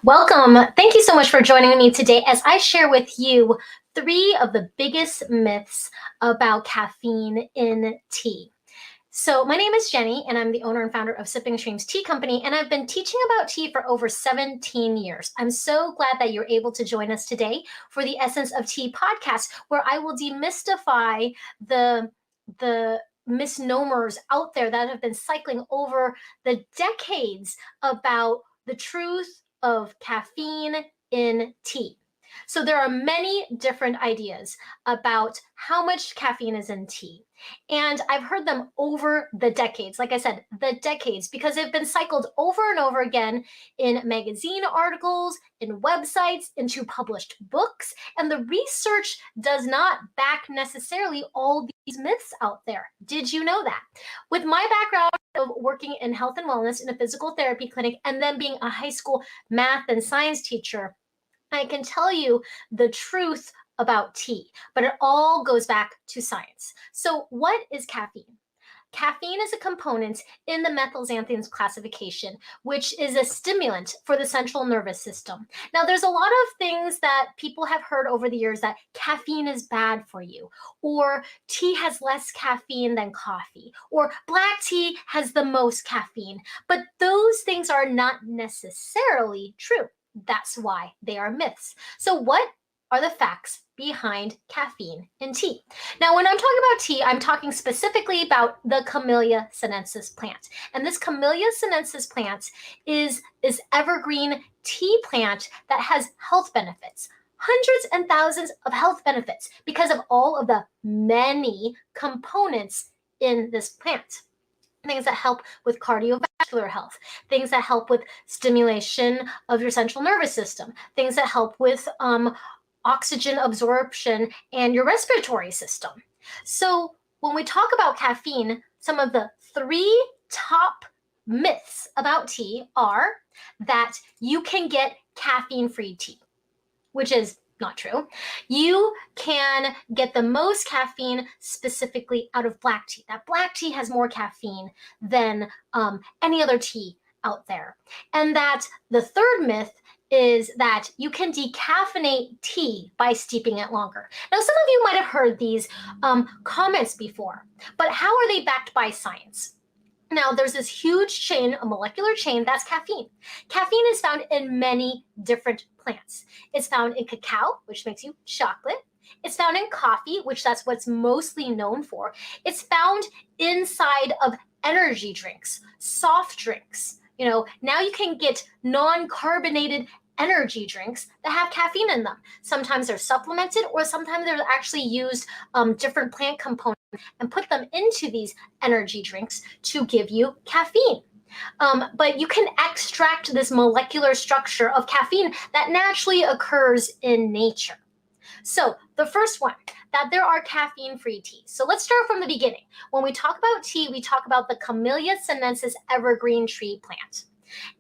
Welcome. Thank you so much for joining me today as I share with you three of the biggest myths about caffeine in tea. So, my name is Jenny, and I'm the owner and founder of Sipping Streams Tea Company, and I've been teaching about tea for over 17 years. I'm so glad that you're able to join us today for the Essence of Tea podcast, where I will demystify the misnomers out there that have been cycling over the decades about the truth of caffeine in tea. So, there are many different ideas about how much caffeine is in tea. And I've heard them over the decades. Like I said, the decades, because they've been cycled over and over again in magazine articles, in websites, into published books. And the research does not back necessarily all these myths out there. Did you know that? With my background of working in health and wellness in a physical therapy clinic and then being a high school math and science teacher, I can tell you the truth about tea, but it all goes back to science. So, what is caffeine? Caffeine is a component in the methylxanthines classification, which is a stimulant for the central nervous system. Now, there's a lot of things that people have heard over the years that caffeine is bad for you, or tea has less caffeine than coffee, or black tea has the most caffeine. But those things are not necessarily true. That's why they are myths. So, what are the facts behind caffeine in tea? Now, when I'm talking about tea, I'm talking specifically about the Camellia sinensis plant. And this Camellia sinensis plant is evergreen tea plant that has health benefits. Hundreds and thousands of health benefits because of all of the many components in this plant. Things that help with cardiovascular health, things that help with stimulation of your central nervous system, things that help with oxygen absorption and your respiratory system. So when we talk about caffeine, some of the three top myths about tea are that you can get caffeine-free tea, which is not true. You can get the most caffeine specifically out of black tea. That black tea has more caffeine than any other tea out there. And that the third myth is that you can decaffeinate tea by steeping it longer. Now, some of you might have heard these comments before, but how are they backed by science? Now, there's this huge chain, a molecular chain, that's caffeine. Caffeine is found in many different plants. It's found in cacao, which makes you chocolate. It's found in coffee, which that's what's mostly known for. It's found inside of energy drinks, soft drinks. Now you can get non-carbonated energy drinks that have caffeine in them. Sometimes they're supplemented, or sometimes they're actually used different plant components and put them into these energy drinks to give you caffeine. But you can extract this molecular structure of caffeine that naturally occurs in nature. So the first one, that there are caffeine-free teas. So let's start from the beginning. When we talk about tea, we talk about the Camellia sinensis evergreen tree plant.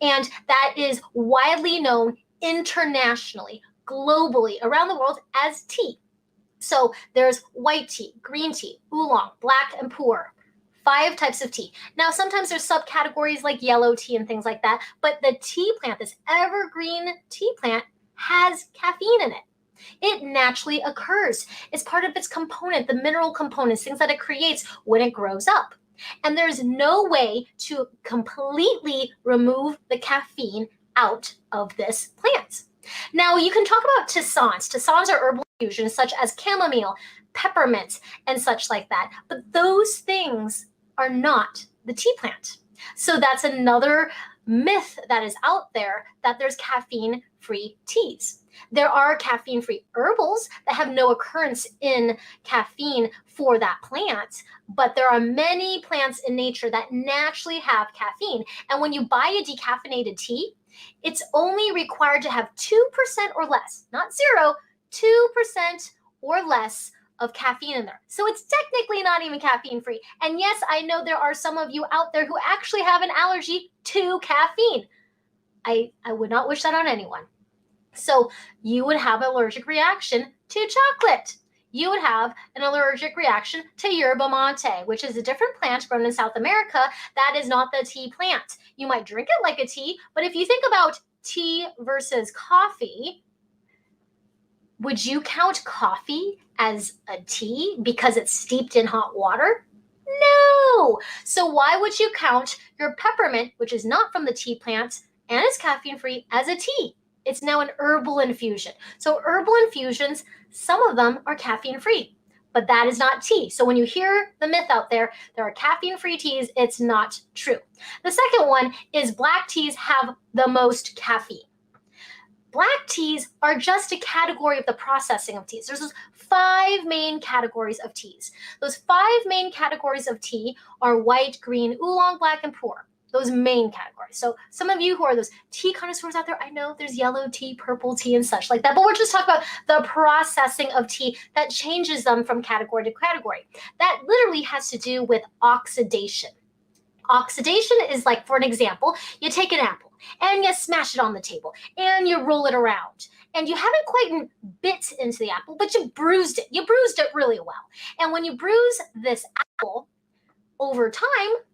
And that is widely known internationally, globally, around the world as tea. So there's white tea, green tea, oolong, black, and pu'er. 5 types of tea. Now, sometimes there's subcategories like yellow tea and things like that, but the tea plant, this evergreen tea plant, has caffeine in it. It naturally occurs. It's part of its component, the mineral components, things that it creates when it grows up. And there's no way to completely remove the caffeine out of this plant. Now, you can talk about tisanes. Tisanes are herbal infusions such as chamomile, peppermint, and such like that. But those things are not the tea plant. So that's another myth that is out there, that there's caffeine-free teas. There are caffeine-free herbals that have no occurrence in caffeine for that plant, but there are many plants in nature that naturally have caffeine. And when you buy a decaffeinated tea, it's only required to have 2% or less, not 0, 2% or less of caffeine in there. So it's technically not even caffeine-free. And yes, I know there are some of you out there who actually have an allergy to caffeine. I would not wish that on anyone. So you would have an allergic reaction to chocolate. You would have an allergic reaction to yerba mate, which is a different plant grown in South America that is not the tea plant. You might drink it like a tea, but if you think about tea versus coffee, would you count coffee as a tea because it's steeped in hot water? No. So why would you count your peppermint, which is not from the tea plant and is caffeine free, as a tea? It's now an herbal infusion. So herbal infusions, some of them are caffeine free, but that is not tea. So when you hear the myth out there are caffeine free teas, it's not true. The second one is black teas have the most caffeine. Black teas are just a category of the processing of teas. There's those 5 main categories of teas. Those 5 main categories of tea are white, green, oolong, black, and pu'er. Those main categories. So some of you who are those tea connoisseurs out there, I know there's yellow tea, purple tea, and such like that, but we're just talking about the processing of tea that changes them from category to category. That literally has to do with oxidation. Oxidation is like, for an example, you take an apple and you smash it on the table and you roll it around and you haven't quite bit into the apple, but you bruised it. You bruised it really well. And when you bruise this apple, over time,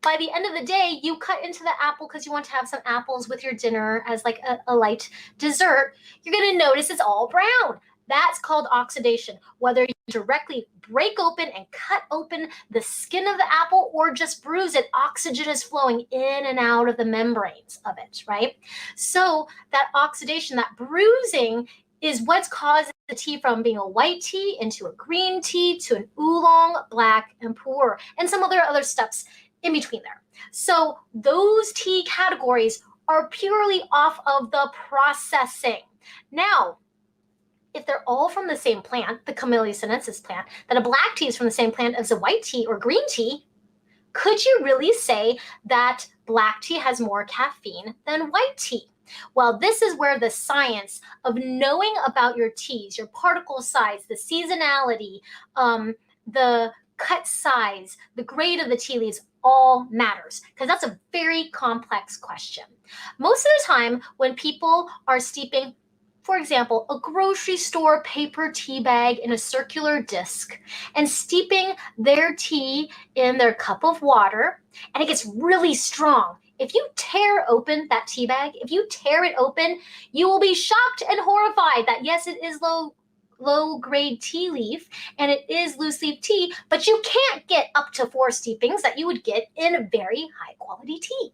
by the end of the day, you cut into the apple because you want to have some apples with your dinner as like a light dessert. You're going to notice it's all brown. That's called oxidation. Whether you directly break open and cut open the skin of the apple or just bruise it, oxygen is flowing in and out of the membranes of it, right? So that oxidation, that bruising, is what's causing the tea from being a white tea into a green tea to an oolong, black, and pu'er, and some other steps in between there. So those tea categories are purely off of the processing. Now, if they're all from the same plant, the Camellia sinensis plant, then a black tea is from the same plant as a white tea or green tea, could you really say that black tea has more caffeine than white tea? Well, this is where the science of knowing about your teas, your particle size, the seasonality, the cut size, the grade of the tea leaves all matters, because that's a very complex question. Most of the time when people are steeping, for example, a grocery store paper tea bag in a circular disc and steeping their tea in their cup of water, and it gets really strong. If you tear open that tea bag, if you tear it open, you will be shocked and horrified that yes, it is low grade tea leaf and it is loose leaf tea, but you can't get up to 4 steepings that you would get in a very high quality tea.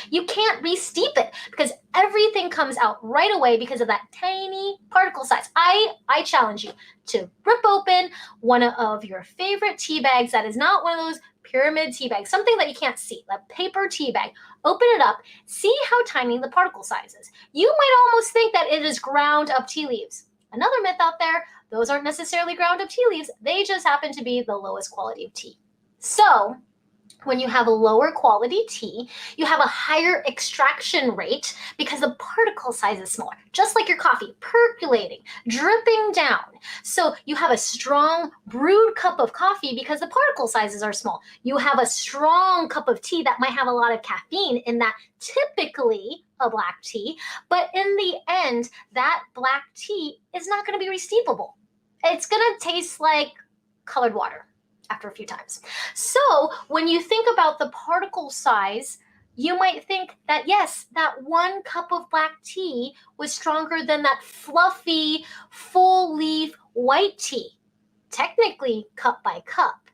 You can't re-steep it because everything comes out right away because of that tiny particle size. I challenge you to rip open one of your favorite tea bags that is not one of those pyramid tea bags, something that you can't see, a paper tea bag. Open it up, see how tiny the particle size is. You might almost think that it is ground up tea leaves. Another myth out there, those aren't necessarily ground up tea leaves. They just happen to be the lowest quality of tea. So when you have a lower quality tea, you have a higher extraction rate because the particle size is smaller, just like your coffee, percolating, dripping down. So you have a strong brewed cup of coffee because the particle sizes are small. You have a strong cup of tea that might have a lot of caffeine in that, typically a black tea, but in the end, that black tea is not going to be re-steepable. It's going to taste like colored water after a few times. So when you think about the particle size, you might think that yes, that 1 cup of black tea was stronger than that fluffy, full leaf white tea, technically cup by cup.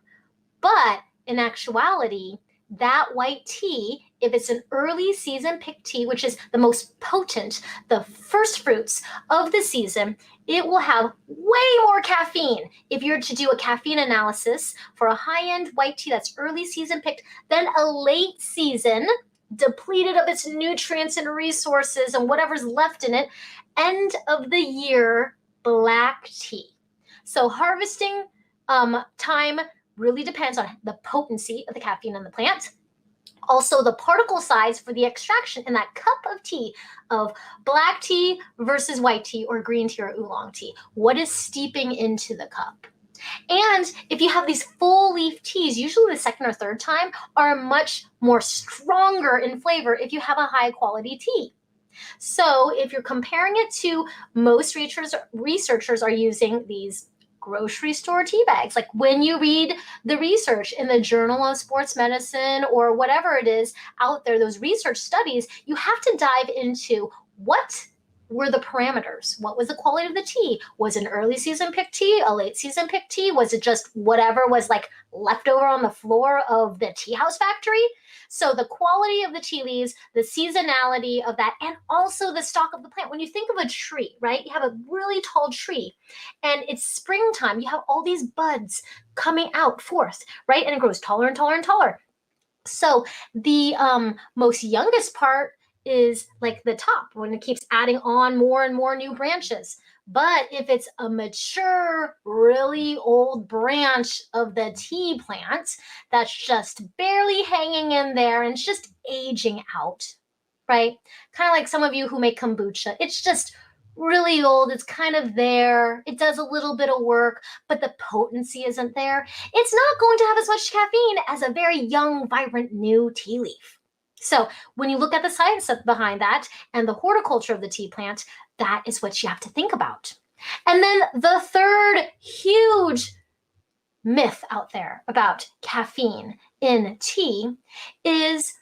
But in actuality, that white tea, if it's an early season picked tea, which is the most potent, the first fruits of the season, it will have way more caffeine if you're to do a caffeine analysis for a high-end white tea that's early season picked than a late season, depleted of its nutrients and resources and whatever's left in it, end of the year black tea. So harvesting time really depends on the potency of the caffeine in the plant. Also, the particle size for the extraction in that cup of tea of black tea versus white tea or green tea or oolong tea. What is steeping into the cup? And if you have these full leaf teas, usually the second or third time are much more stronger in flavor if you have a high quality tea. So if you're comparing it to, most researchers are using these grocery store tea bags. Like when you read the research in the Journal of Sports Medicine or whatever it is out there, those research studies, you have to dive into what were the parameters? What was the quality of the tea? Was it an early season pick tea, a late season pick tea? Was it just whatever was like left over on the floor of the tea house factory? So the quality of the tea leaves, the seasonality of that, and also the stock of the plant. When you think of a tree, right? You have a really tall tree and it's springtime. You have all these buds coming out forth, right? And it grows taller and taller and taller. So the most youngest part is like the top when it keeps adding on more and more new branches. But if it's a mature, really old branch of the tea plant that's just barely hanging in there and it's just aging out, right? Kind of like some of you who make kombucha. It's just really old. It's kind of there. It does a little bit of work, but the potency isn't there. It's not going to have as much caffeine as a very young, vibrant new tea leaf. So when you look at the science behind that and the horticulture of the tea plant, that is what you have to think about. And then the third huge myth out there about caffeine in tea is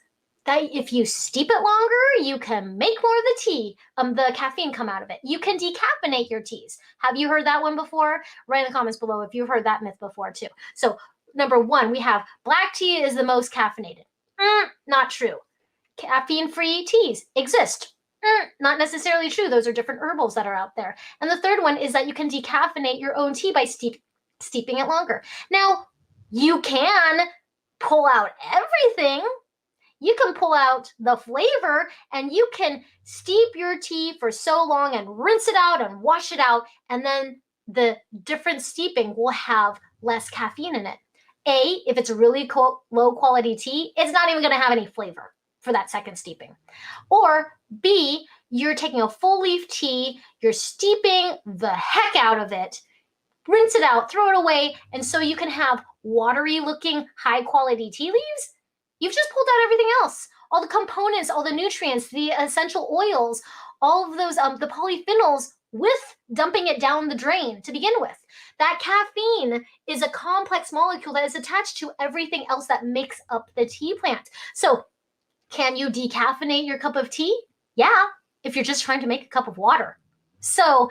that if you steep it longer, you can make more of the caffeine come out of it. You can decaffeinate your teas. Have you heard that one before? Write in the comments below if you've heard that myth before too. So number one, we have black tea is the most caffeinated. Not true. Caffeine-free teas exist. Not necessarily true. Those are different herbals that are out there. And the third one is that you can decaffeinate your own tea by steeping it longer. Now, you can pull out everything. You can pull out the flavor and you can steep your tea for so long and rinse it out and wash it out. And then the different steeping will have less caffeine in it. A, if it's a really low quality tea, it's not even going to have any flavor for that second steeping. Or B, you're taking a full leaf tea, you're steeping the heck out of it, rinse it out, throw it away, and so you can have watery looking high quality tea leaves. You've just pulled out everything else. All the components, all the nutrients, the essential oils, all of those, the polyphenols with dumping it down the drain to begin with. That caffeine is a complex molecule that is attached to everything else that makes up the tea plant. So can you decaffeinate your cup of tea? Yeah, if you're just trying to make a cup of water. So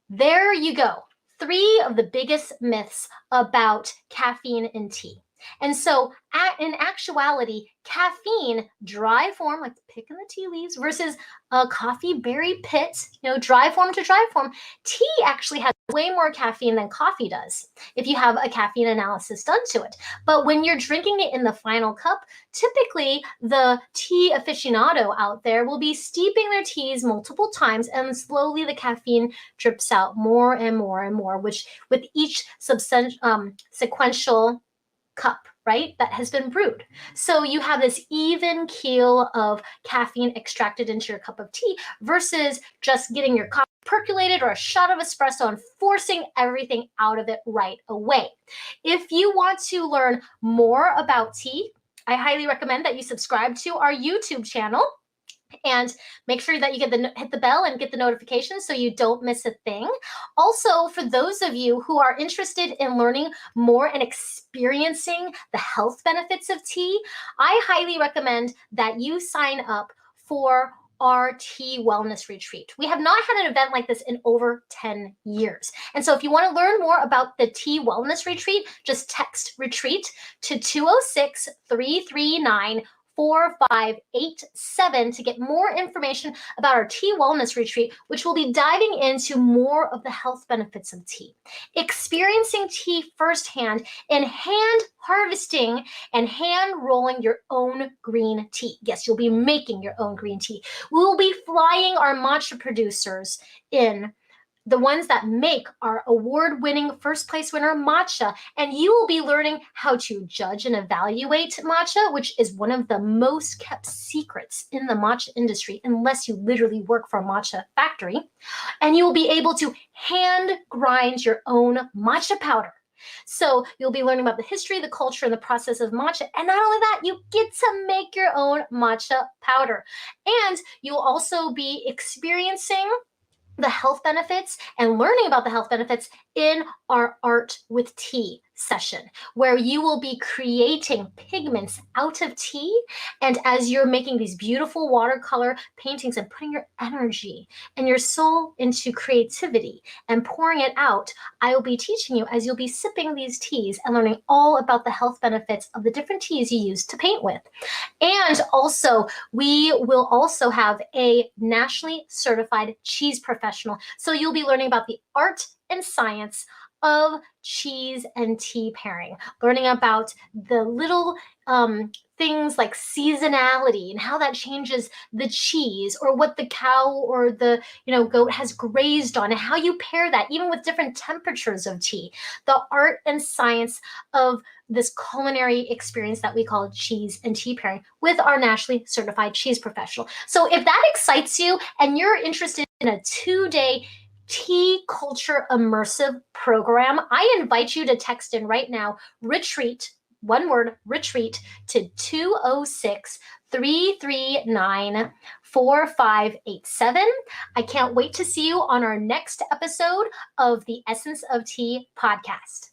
there you go. 3 of the biggest myths about caffeine in tea. And so in actuality, caffeine, dry form, like picking the tea leaves versus a coffee berry pit, dry form to dry form, tea actually has way more caffeine than coffee does if you have a caffeine analysis done to it. But when you're drinking it in the final cup, typically the tea aficionado out there will be steeping their teas multiple times and slowly the caffeine drips out more and more and more, which with each sequential cup, right, that has been brewed. So you have this even keel of caffeine extracted into your cup of tea versus just getting your coffee percolated or a shot of espresso and forcing everything out of it right away. If you want to learn more about tea, I highly recommend that you subscribe to our YouTube channel. And make sure that you hit the bell and get the notifications so you don't miss a thing. Also, for those of you who are interested in learning more and experiencing the health benefits of tea, I highly recommend that you sign up for our tea wellness retreat. We have not had an event like this in over 10 years. And so if you want to learn more about the tea wellness retreat, just text retreat to 206-339 4587 to get more information about our tea wellness retreat, which will be diving into more of the health benefits of tea, experiencing tea firsthand, and hand harvesting and hand rolling your own green tea. Yes, you'll be making your own green tea. We will be flying our matcha producers in, the ones that make our award-winning first place winner matcha, and you will be learning how to judge and evaluate matcha, which is one of the most kept secrets in the matcha industry unless you literally work for a matcha factory. And you will be able to hand grind your own matcha powder. So you'll be learning about the history, the culture, and the process of matcha. And not only that, you get to make your own matcha powder. And you'll also be experiencing the health benefits and learning about the health benefits in our Art with Tea session where you will be creating pigments out of tea. And as you're making these beautiful watercolor paintings and putting your energy and your soul into creativity and pouring it out, I will be teaching you as you'll be sipping these teas and learning all about the health benefits of the different teas you use to paint with. And also, we will also have a nationally certified cheese professional. So you'll be learning about the art and science of cheese and tea pairing, learning about the little things like seasonality and how that changes the cheese, or what the cow or the goat has grazed on, and how you pair that even with different temperatures of tea. The art and science of this culinary experience that we call cheese and tea pairing with our nationally certified cheese professional. So if that excites you and you're interested in a 2-day tea culture immersive program, I invite you to text in right now, retreat, one word, retreat, to 206-339-4587. I can't wait to see you on our next episode of the Essence of Tea podcast.